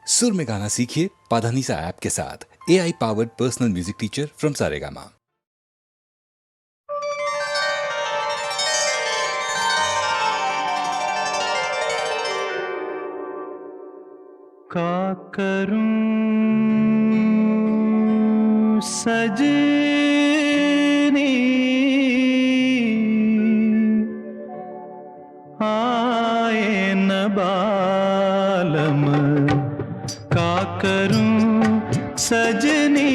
सुर में गाना सीखिए पाधानीसा ऐप के साथ। AI powered personal music teacher from Saregama. का करूं सजनी आए न बालम, का करूं सजनी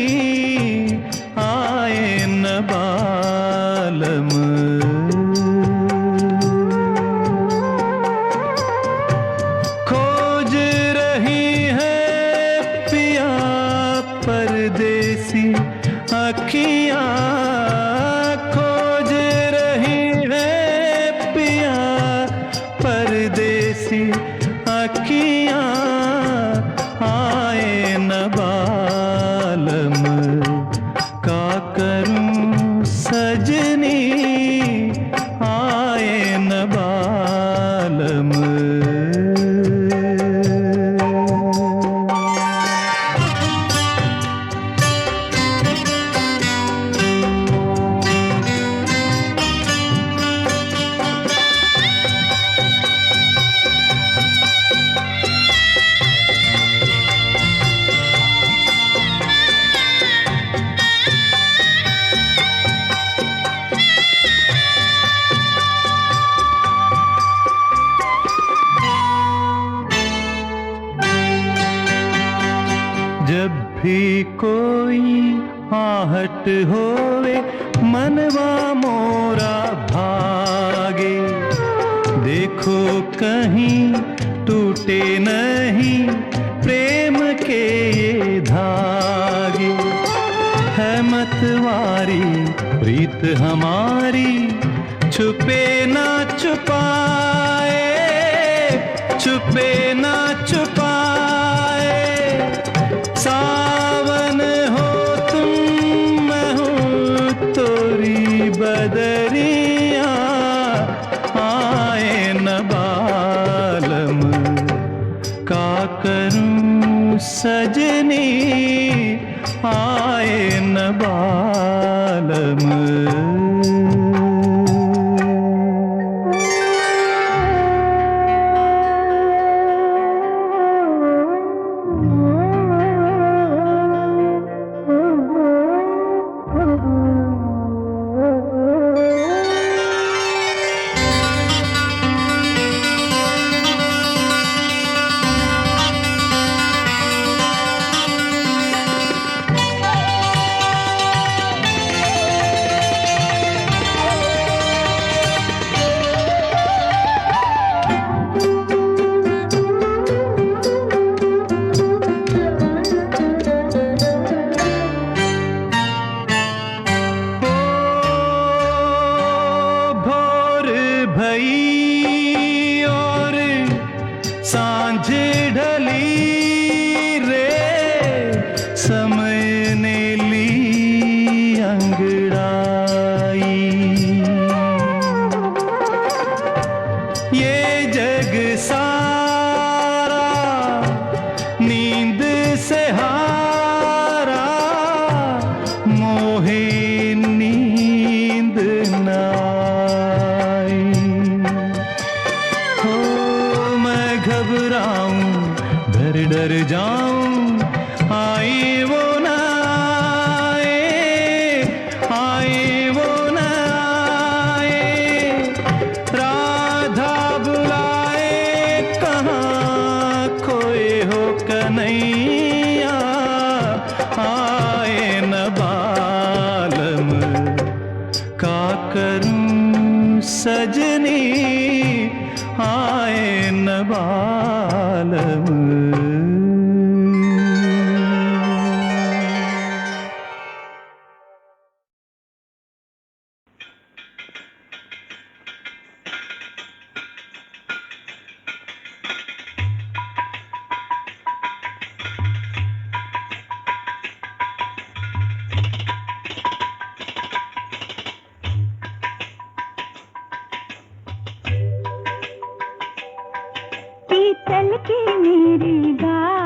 आए न बालम। खोज रही है पिया परदेसी अखियां, खोज रही है पिया परदेसी अखियां आए न बालम, का करूं सजनी आए न बालम। जब भी कोई आहट होवे मनवा मोरा भागे, देखो कहीं टूटे नहीं प्रेम के ये धागे। है मतवारी प्रीत हमारी छुपे ना छुपाए, छुपे ना छुपाए। सावन हो तुम मैं हूँ तोरी बदरिया आए न बालम, का करूं सजनी आए न बालम। भई और सांझ ढली रे, समय ने ली अंगड़ाई। ये जग सारा नींद से हारा, मोहे नींद ना घबराऊं डर डर जाऊं आई वो ना आए, आई वो ना आए। राधा बुलाए कहाँ खोए हो कन्हैया आए न बालम, का करूं सजनी आए न बालम। चल के मेरी बात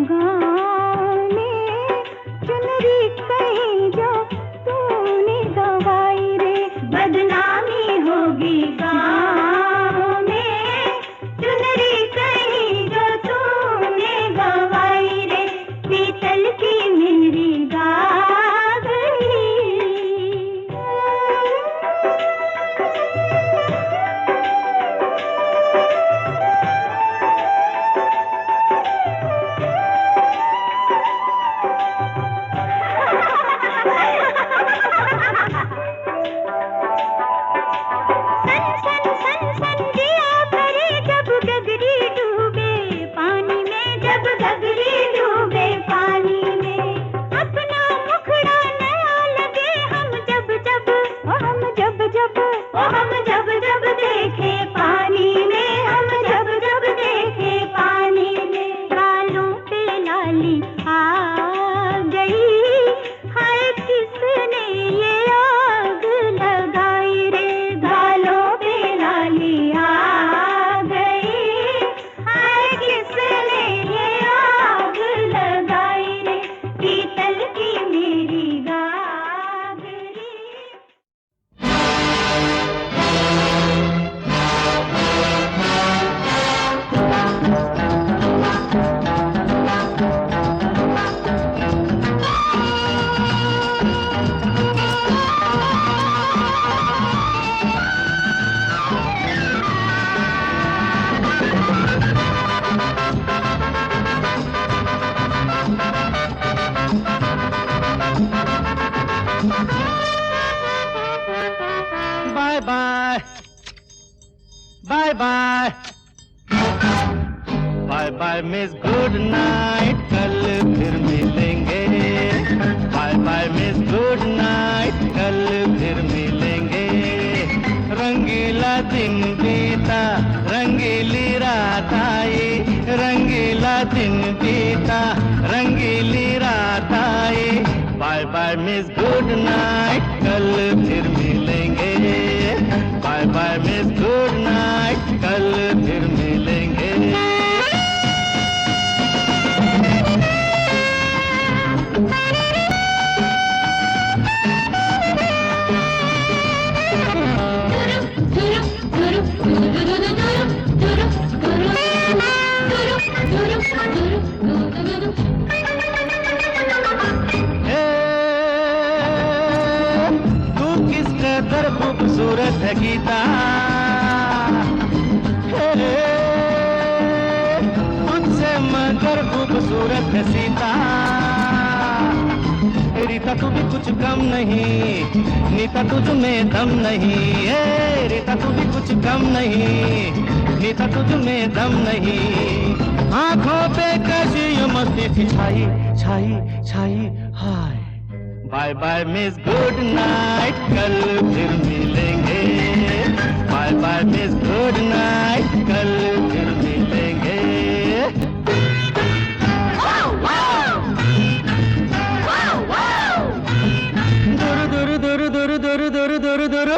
गाँव में चुनरी कहीं जो तूने गवाई रे, बदनामी होगी गाँव में चुनरी कहीं जो तूने गवाई रे, पीतल की मेरी गागरी। Bye bye bye bye bye bye miss good night, कल फिर मिलेंगे। Bye bye miss good night, कल फिर मिलेंगे। रंगीला दिन बीता, रंगीली रात आई, रंगीला दिन बीता, रंगीली रात आई। Bye bye miss good night, कल फिर मिलेंगे। Bye bye miss good night, कल फिर मिलेंगे। कदर खूबसूरत है गीता, तुझसे मगर खूबसूरत है सीता। रीता तू भी कुछ कम नहीं, नीता तुझ में दम नहीं। रीता तू भी कुछ कम नहीं, नीता तुझ में दम नहीं। आंखों पे कैसी ये मस्ती थी छाई छाई छाई हाय। Bye bye miss good night, कल फिर मिलेंगे। Bye bye miss good night, कल फिर मिलेंगे। दुरु दुरु दुरु दुरु दुरु दुरु दुरु दुरु।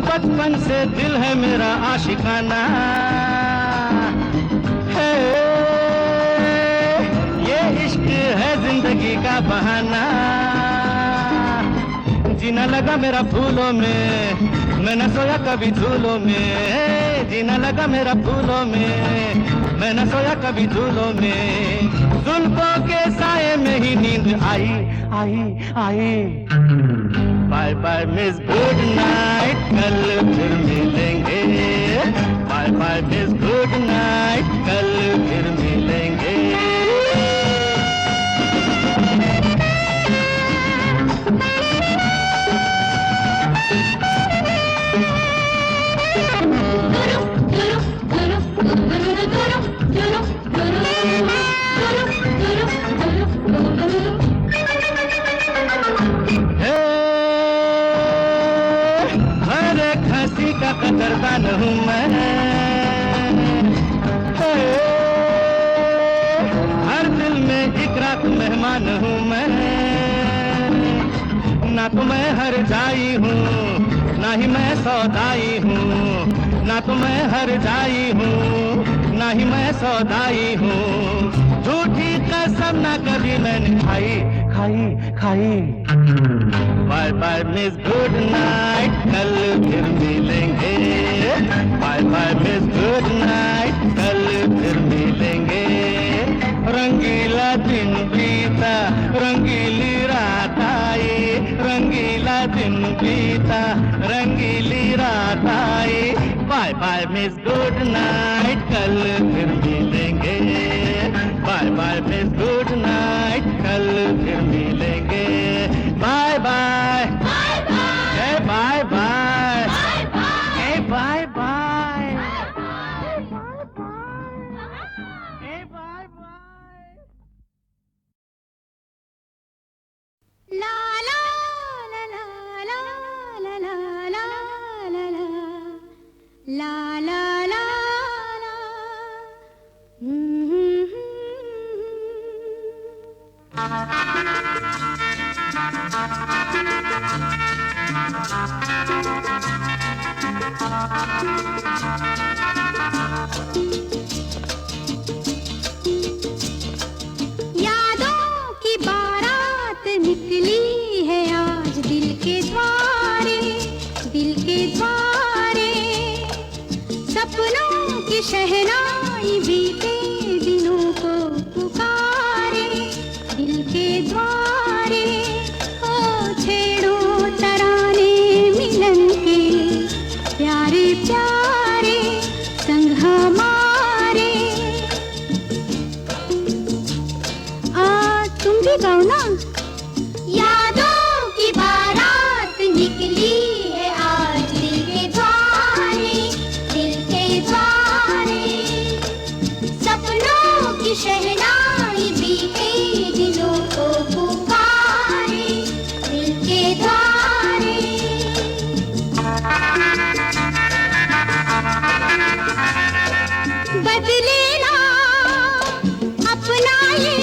बचपन से दिल है मेरा आशिकाना है, ये इश्क है जिंदगी का बहाना। जीना लगा मेरा फूलों में, मैं न सोया कभी झूलों में। जीना लगा मेरा फूलों में, मैं न सोया कभी झूलों में। जुल्फों के साए में ही नींद आई आई आई। Bye bye miss good night, कल फिर मिलेंगे। Bye bye miss good night, कल फिर मिलेंगे। हर एक हंसी का कदरदान हूँ मैं। मेहमान हूँ मैं, ना तो मैं हर जाई हूँ ना ही मैं सौदाई हूँ, ना तो मैं हर जाई हूँ ना ही मैं सौदाई हूँ। झूठी कसम ना कभी मैंने खाई खाई खाई। Bye bye miss good night, कल फिर मिलेंगे। Bye bye miss good night, कल फिर मिलेंगे। रंगीला दिन बीता रंगीली रात आई, रंगीला दिन बीता रंगीली रात आई। Bye bye miss good night, कल फिर मिलेंगे। Bye bye miss good night, कल फिर मिलेंगे। Bye bye bye bye bye bye bye bye. ला ला ला ला ला ला ला ला ला ला ला ला ला। यादों की बारात निकली है आज दिल के द्वारे, दिल के द्वारे। सपनों की शहनाई बीते दिनों को पुकारे, दिल के द्वारे। ओ छेड़ो तराने मिलन के प्यारे प्यारे संग हमारे। तुम भी गाओ ना। यादों की बारात निकली है आज दिल के द्वारे, दिल के द्वारे। सपनों की शहनाई बीते दिलों को पुकारे, दिल के द्वारे। बदले ना अपना ये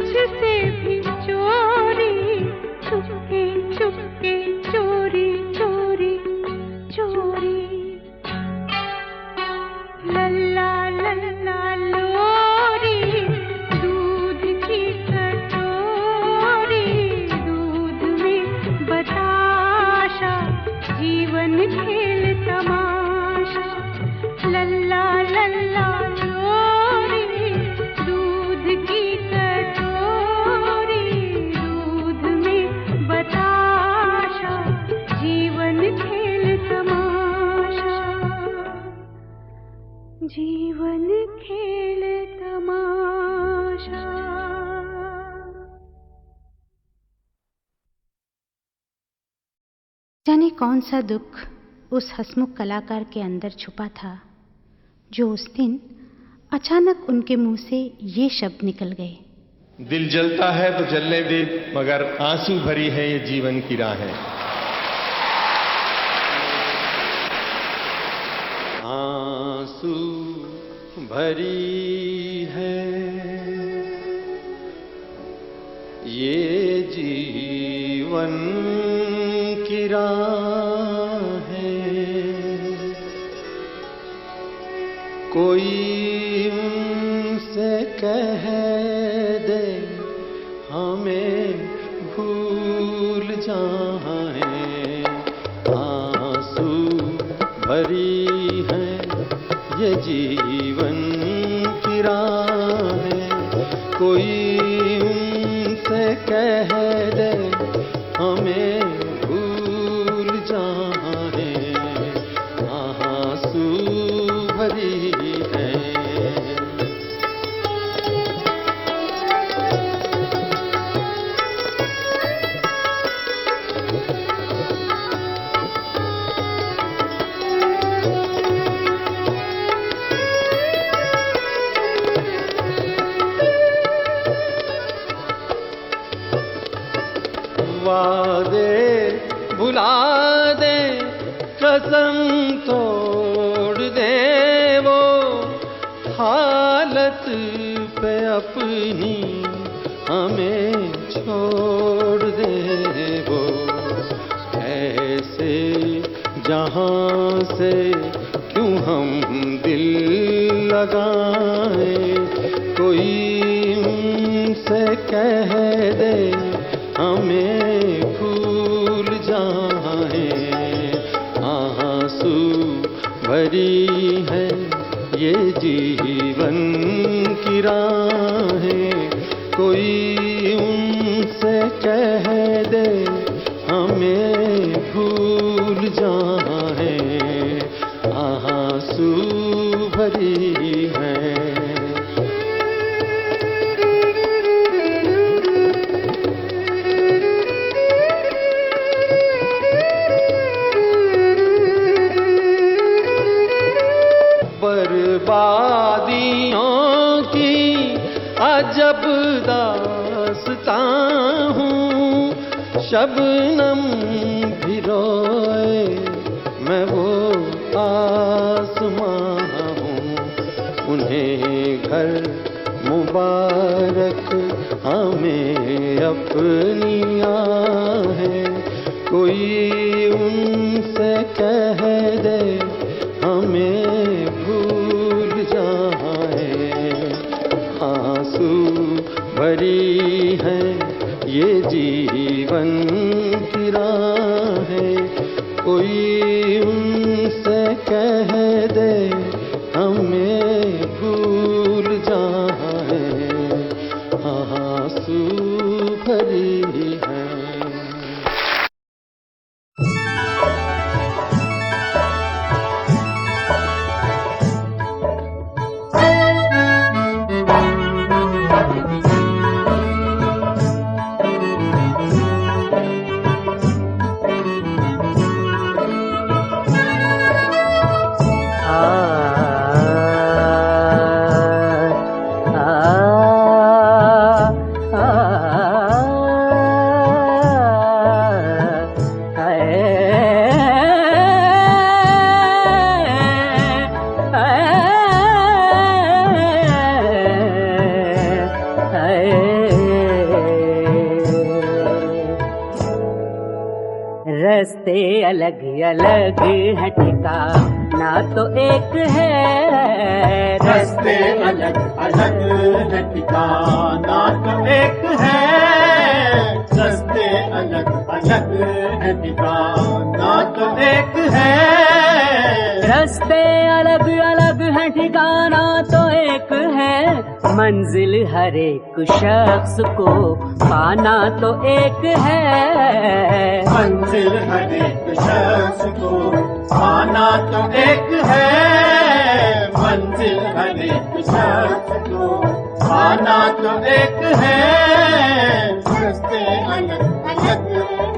मुझसे भी चोरी, चुपके चुपके चोरी चोरी चोरी। लल्ला लल्ला लोरी, दूध की कटोरी, दूध में बताशा, जीवन खेल तमाशा। लल्ला लल्ला लोरी, दूध की कटोरी, दूध में बताशा, जीवन खेल तमाशा, जीवन खेल तमाशा। जाने कौन सा दुख उस हंसमुख कलाकार के अंदर छुपा था, जो उस दिन अचानक उनके मुंह से ये शब्द निकल गए। दिल जलता है तो जलने दे, मगर आंसू भरी है ये जीवन की राहें। आंसू भरी है ये जीवन की राहें, कोई उनसे कह दे हमें भूल जाएं। आंसू भरी है ये जीवन की राहें, कोई उनसे कह दे हमें भूल जाएं। आंसू भरी है। वादे भुला दे, कसम तोड़ दे, वो हालत पे अपनी हमें छोड़ दे। वो ऐसे जहां से क्यों हम दिल लगाएं, कोई उनसे कह दे हमें भूल जाएं। आंसू भरी है ये जीवन की राहें, कोई उनसे कह दे हमें भूल जाएं। आंसू भरी है। बर्बादियों की अजब दास्तां हूँ, शबनम भी रोए मैं वो आसमां हूँ। उन्हें घर मुबारक हमें अपनी आहें, कोई उनसे कह दे हमें भूल जाएं। आंसू भरी है ये जीवन की राहें, कोई उनसे कह दे हमें भूल जाएं। आंसू भरी है। रास्ते अलग अलग है, ठिकाना तो एक है। रास्ते अलग अलग है, ठिकाना तो एक है। रास्ते अलग अलग है, ठिकाना तो एक है। रास्ते अलग अलग है, ठिकाना तो एक है। मंजिल हर एक शख्स को पाना तो एक है। मंजिल हर एक शख्स को पाना तो एक है। मंजिल हर एक शख्स को पाना तो एक है। रास्ते अलग अलग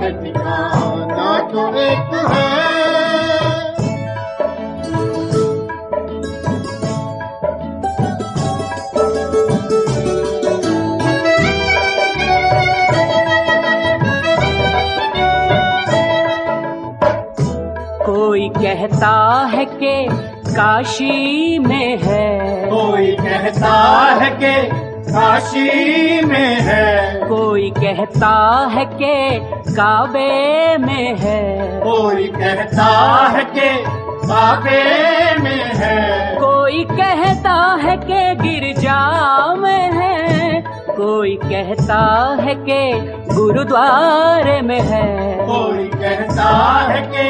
है, ठिकाना तो एक है। कोई कहता है कि काशी में है, कोई कहता है कि काशी में है। कोई कहता है कि काबे में है। कोई कहता है कि काबे में है। कोई कहता है कि गिरजा में है। कोई कहता है कि गुरुद्वारे में है। कोई कहता है कि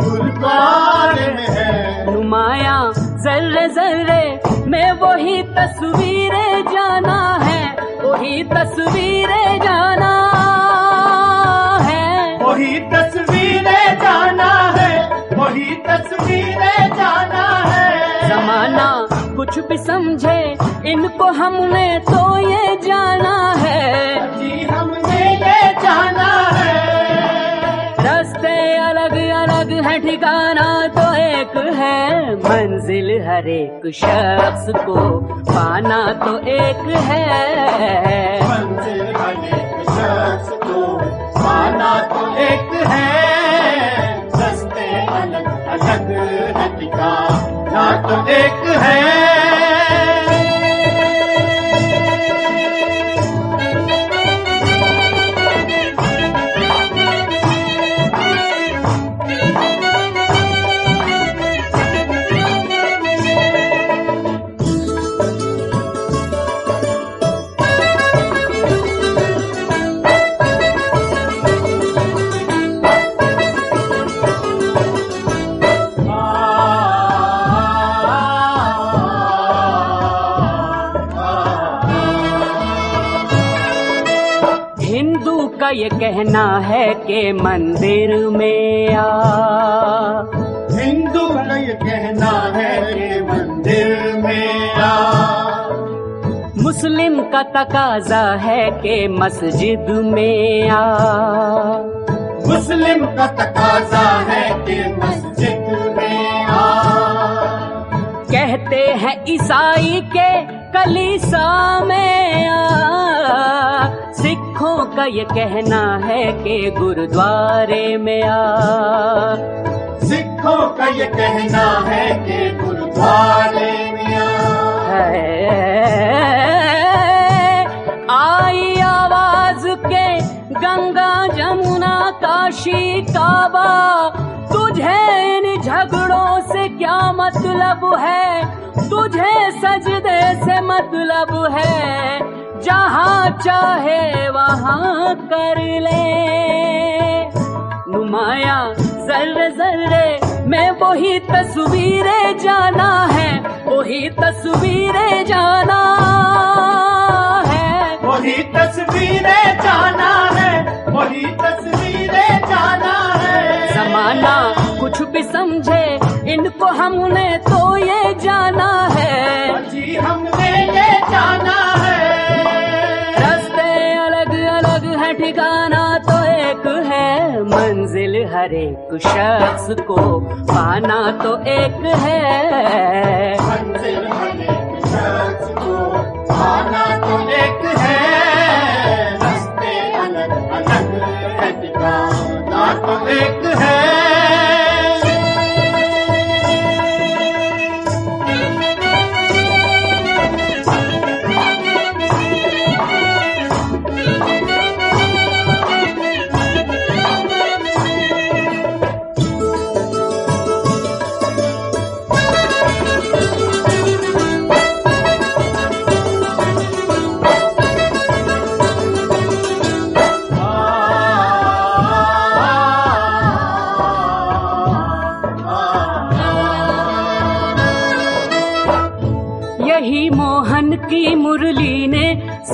गुरुद्वारे में है। नुमाया जर्रे जर्रे में वही तस्वीरें जाना है, वही तस्वीरें जाना है। वही तस्वीरें जाना है, वही तस्वीरें जाना है। जमाना कुछ भी समझे इनको हमने तो ये जाना है। जी हमने ये जाना है। रास्ते अलग अलग है, ठिकाना तो एक है। मंजिल हर एक शख्स को पाना तो एक है। मंजिल हर एक शख्स को पाना तो एक है। रास्ते अलग अलग है, ठिकाना तो एक है। ये कहना है कि मंदिर में आ। हिंदू का ये कहना है कि मंदिर में आ। मुस्लिम का तकाजा है कि मस्जिद में आ। मुस्लिम का तकाजा है कि मस्जिद में आ। कहते हैं ईसाई के कलीसा में आ। सिखों का ये कहना है कि गुरुद्वारे में आ। सिखों का ये कहना है कि गुरुद्वारे में आ। आई आवाज के गंगा जमुना काशी काबा, तुझे इन झगड़ों से क्या मतलब है? तुझे सजदे से मतलब है। जहाँ चाहे वहाँ कर ले। नुमाया जर्रे जर्रे में वही तस्वीरें जाना है, वही तस्वीरें जाना है। वही तस्वीरें जाना है, वही तस्वीरें जाना है। जमाना कुछ भी समझे इनको हमने तो ये जाना है। जी हमने ये जाना है। ठिकाना तो एक है। मंजिल हर एक शख्स को पाना तो एक है। मंजिल हर एक शख्स को पाना तो एक है। रास्ते अलग अलग है, ठिकाना तो एक है।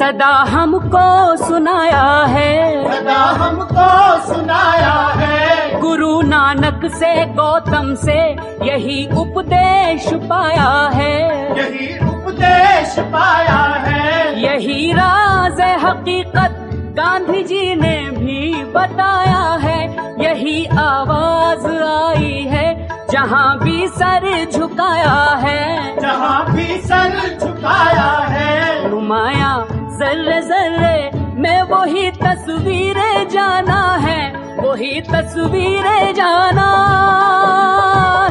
सदा हमको सुनाया है, सदा हमको सुनाया है। गुरु नानक से गौतम से यही उपदेश पाया है, यही उपदेश पाया है। यही राज हकीकत गांधी जी ने भी बताया है। यही आवाज आई है जहाँ भी सर झुकाया है, जहाँ भी सर झुकाया है। नुमाया जर्रे जर्रे में वही तस्वीरें जाना है, वही तस्वीरें जाना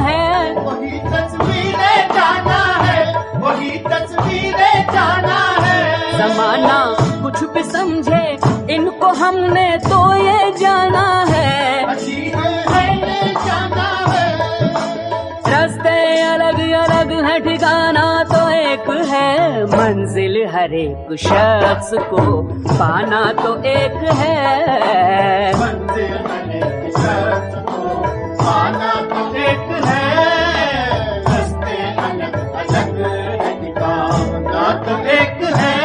है, वही तस्वीरें जाना है, वही तस्वीरें जाना है। जमाना कुछ भी समझे इनको हमने तो ये जाना है, अजीब है ये जाना है। रास्ते अलग अलग है, ठिकाना तो एक है, मंजिल हर एक शख्स को पाना तो एक है। मंजिल अनेक शख्स को पाना तो एक है। रास्ते अलग अलग है, ठिकाना तो एक है।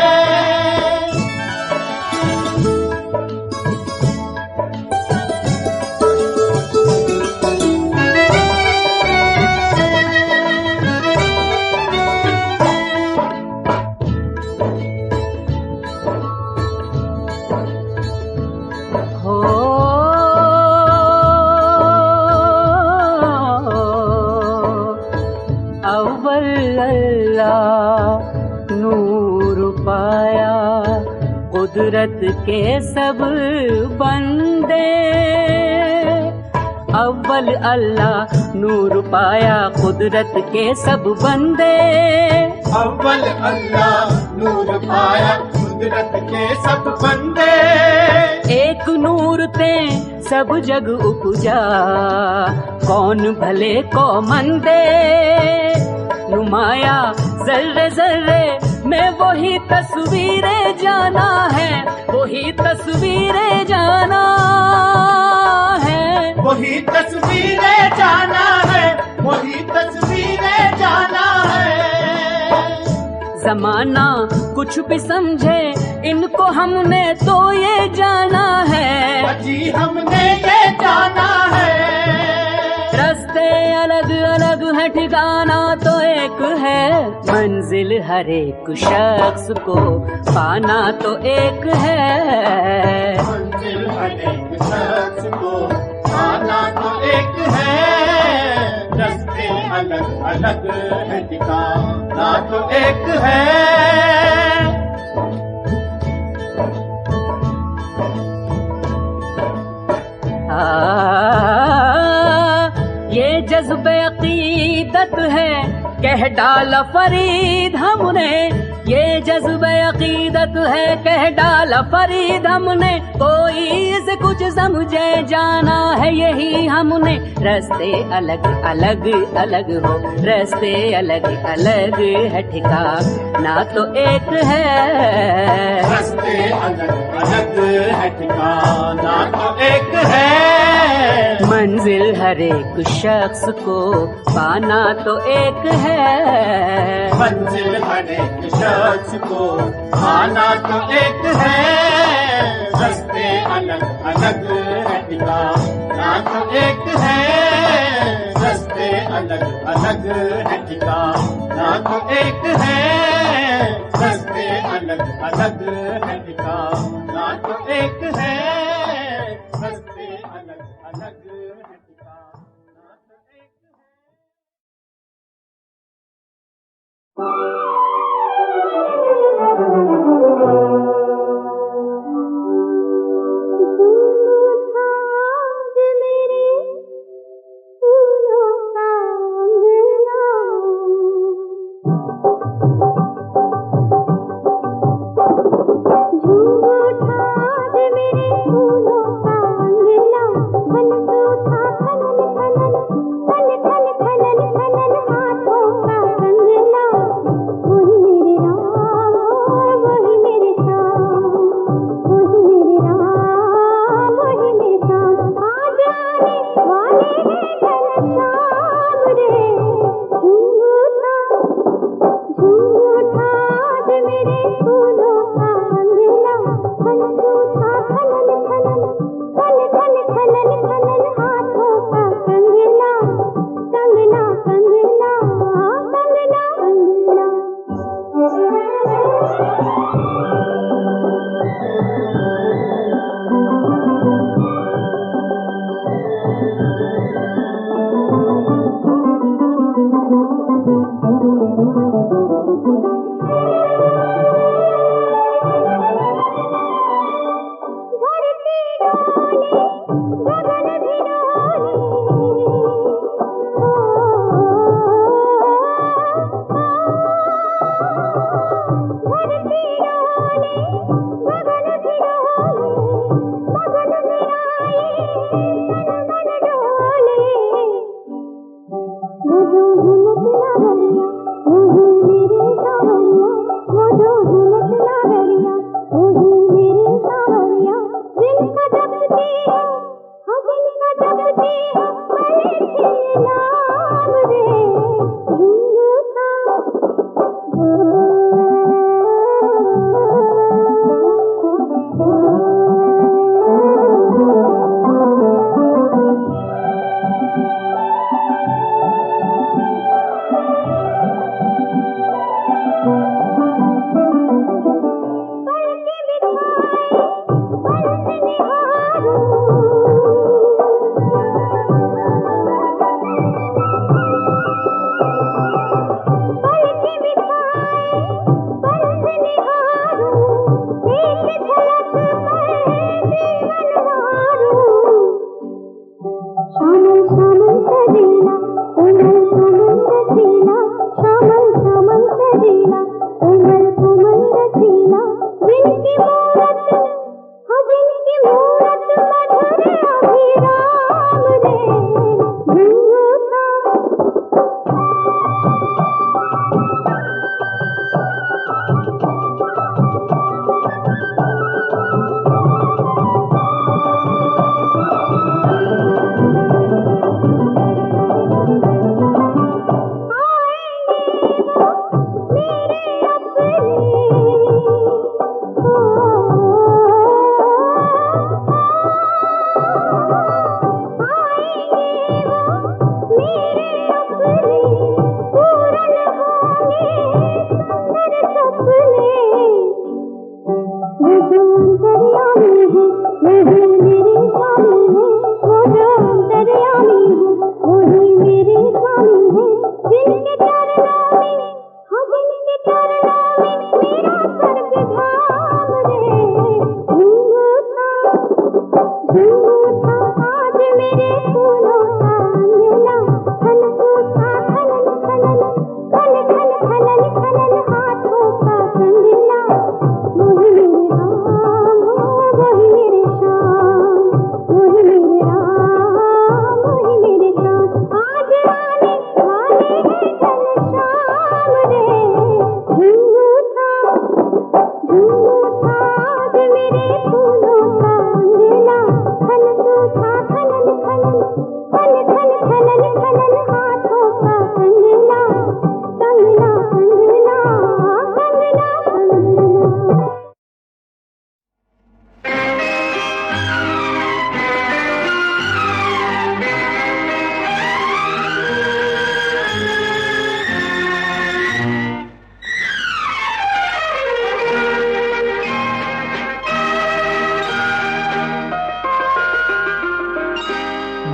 कुदरत के सब बंदे, अव्वल अल्लाह नूर पाया कुदरत के सब बंदे। अव्वल अल्लाह नूर पाया कुदरत के सब बंदे। एक नूर ते सब जग उपजा, कौन भले को मंदे। नुमाया जर्रे जर्रे में वही तस्वीरें जाना है, वही तस्वीरें जाना है, वही तस्वीरें जाना है, वही तस्वीरें जाना है। जमाना कुछ भी समझे इनको हमने तो ये जाना है, अजी हमने ये जाना है। रास्ते अलग अलग है, ठिकाना तो एक है, मंजिल हर एक शख्स को पाना तो एक है। मंजिल अनेक शख्स को पाना तो एक है। रास्ते अलग अलग है, ठिकाना तो एक है। ये जज्बे अकीदत है कह डाला फरीद हमने, ये जज्बे अकीदत है कह डाला फरीद हमने। कोई इसे कुछ समझे जाना है यही हमने, रास्ते अलग अलग अलग हो, रास्ते अलग अलग है, ठिकाना तो एक है। रास्ते अलग अलग है, ठिकाना तो एक है। मंजिल हर एक शख्स को पाना तो एक है। मंजिल हर एक शख्स को पाना तो एक है। रास्ते अलग अलग है, ठिकाना तो एक है। रास्ते अलग अलग है, ठिकाना तो एक है। रास्ते अलग अलग है, ठिकाना तो एक है। रास्ते अलग अलग है, ठिकाना तो एक है। झूठा आज मेरे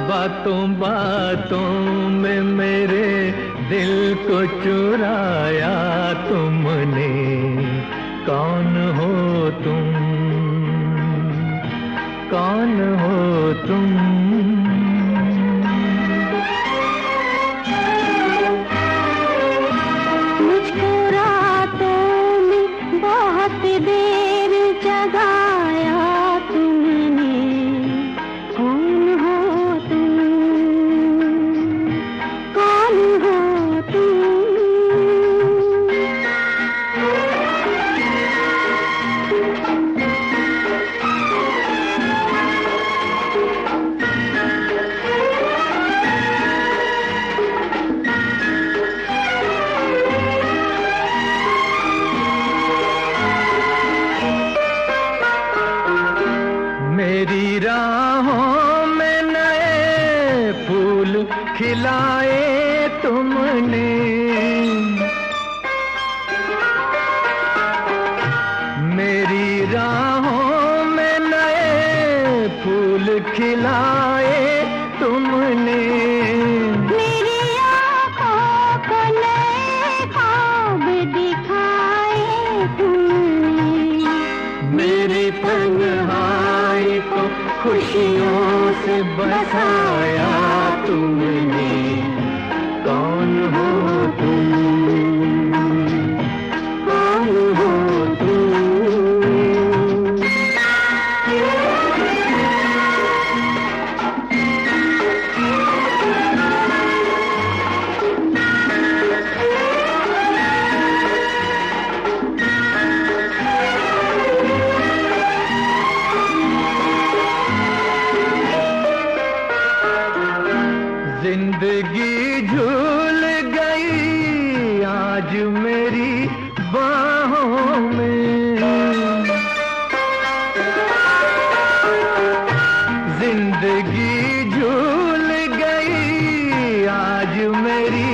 बातों बातों में मेरे दिल को चुराया तुमने, कौन हो तुम, कौन हो तुम? मुझको रातों में बहुत देर जगाया तुमने, कौन हो तुम, कौन हो तुम? मेरी राहों में नए फूल खिलाए तुमने, मेरी राहों में नए फूल खिलाए तुमने, मेरी आँखों को नए ख्वाब दिखाए तुमने, मेरी तन्हाई को खुशियों से बसाया तुमने, कौन हो तुम, कौन हो तुम? जिंदगी झूल गई आज मेरी बाहों में, जिंदगी झूल गई आज मेरी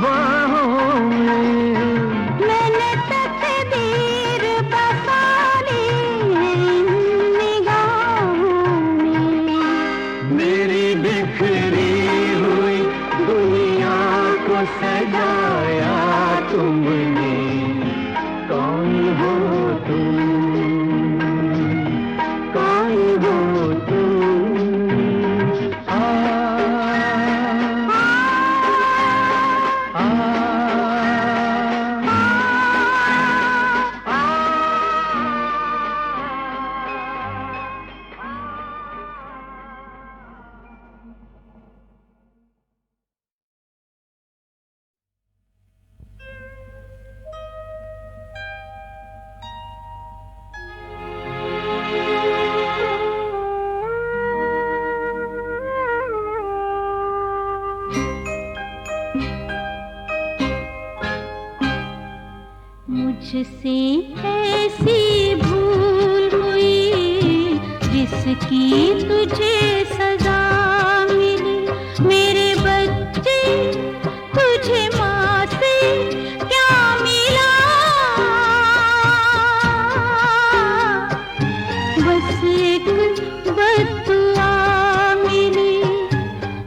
बाहों में, मैंने तकदीर बसा ली है निगाहों में, मेरी बिखरी हुई दुनिया को सजाया तुमने, कौन हो तुम, कौन हो तुम? आ, आ, मुझसे ऐसी भूल हुई जिसकी तुझे सजा मिली, मेरे बच्चे तुझे माँ से क्या मिला, बस एक बद्दुआ मिली,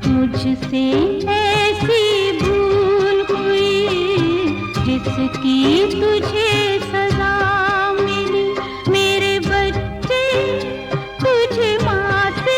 मुझसे ऐसी भूल हुई जिसकी तुझे सजा मिली, मेरे बच्चे तुझे माँ से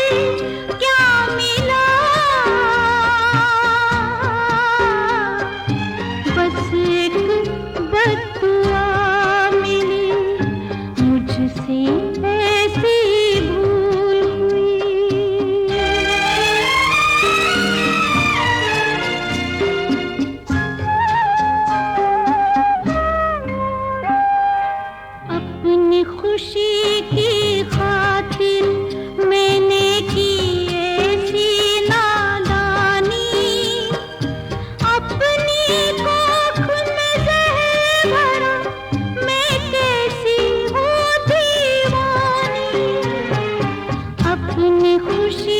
खुशी